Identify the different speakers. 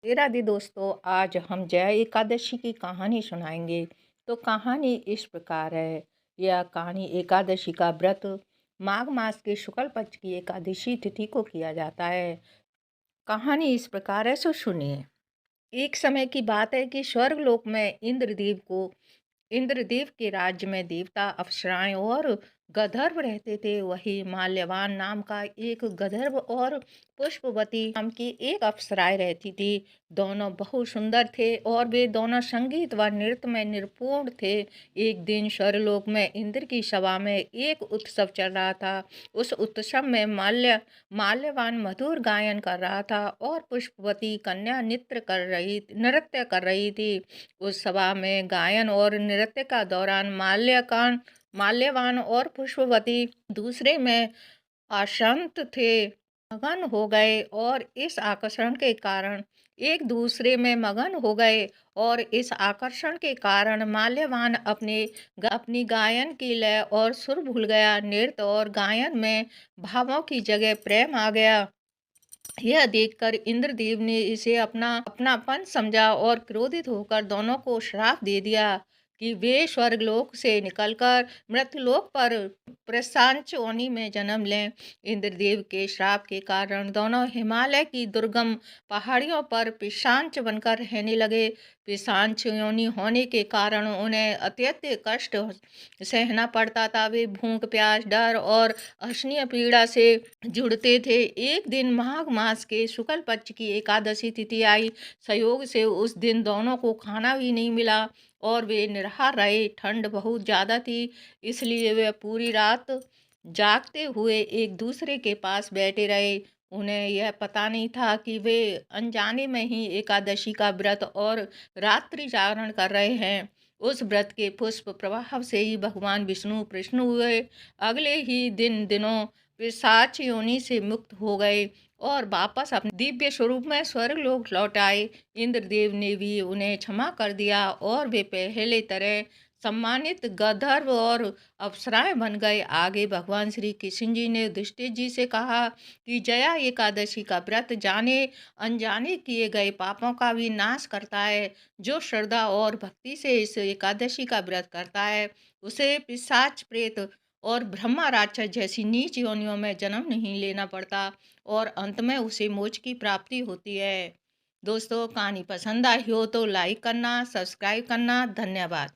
Speaker 1: राधे दोस्तों, आज हम जया एकादशी की कहानी सुनाएंगे। तो कहानी इस प्रकार है। यह कहानी एकादशी का व्रत माघ मास के शुक्ल पक्ष की एकादशी तिथि को किया जाता है। कहानी इस प्रकार है, सो सुनिए। एक समय की बात है कि स्वर्गलोक में इंद्रदेव के राज्य में देवता, अप्सराएं और गंधर्व रहते थे। वही माल्यवान नाम का एक गंधर्व और पुष्पवती नाम की एक अप्सराएं रहती थी। दोनों बहुत सुंदर थे और वे दोनों संगीत व नृत्य में निपुण थे। एक दिन स्वर्गलोक में इंद्र की सभा में एक उत्सव चल रहा था। उस उत्सव में माल्यवान मधुर गायन कर रहा था और पुष्पवती कन्या नृत्य कर रही थी। उस सभा में गायन और नृत्य का दौरान माल्यवान और पुष्पवती दूसरे में अशांत थे, मगन हो गए और इस आकर्षण के कारण एक दूसरे में मगन हो गए और इस आकर्षण के कारण माल्यवान अपनी गायन की लय और सुर भूल गया। नृत्य और गायन में भावों की जगह प्रेम आ गया। यह देखकर इंद्रदेव ने इसे अपनापन समझा और क्रोधित होकर दोनों को श्राप दे दिया कि वे स्वर्गलोक से निकलकर मृतलोक पर प्रशांत योनि में जन्म लें। इंद्रदेव के श्राप के कारण दोनों हिमालय की दुर्गम पहाड़ियों पर पिशाच बनकर रहने लगे। पिशाच योनि होने के कारण उन्हें अत्यधिक कष्ट सहना पड़ता था। वे भूख, प्यास, डर और असहनीय पीड़ा से जुड़ते थे। एक दिन माघ मास के शुक्ल पक्ष की एकादशी तिथि आई। संयोग से उस दिन दोनों को खाना भी नहीं मिला और वे निराहार रहे। ठंड बहुत ज्यादा थी, इसलिए वे पूरी रात जागते हुए एक दूसरे के पास बैठे रहे। उन्हें यह पता नहीं था कि वे अनजाने में ही एकादशी का व्रत और रात्रि जागरण कर रहे हैं। उस व्रत के पुष्प प्रभाव से ही भगवान विष्णु प्रसन्न हुए। अगले ही दिनों पिशाच योनि से मुक्त हो गए और वापस अपने दिव्य स्वरूप में स्वर्गलोक लौट आए। इंद्रदेव ने भी उन्हें क्षमा कर दिया और वे पहले तरह सम्मानित गंधर्व और अप्सराएं बन गए। आगे भगवान श्री कृष्ण जी ने युधिष्ठिर जी से कहा कि जया एकादशी का व्रत जाने अनजाने किए गए पापों का भी नाश करता है। जो श्रद्धा और भक्ति से इस एकादशी का व्रत करता है, उसे पिशाच, प्रेत और ब्रह्मा राक्षस जैसी नीच योनियों में जन्म नहीं लेना पड़ता और अंत में उसे मोक्ष की प्राप्ति होती है। दोस्तों, कहानी पसंद आई हो तो लाइक करना, सब्सक्राइब करना। धन्यवाद।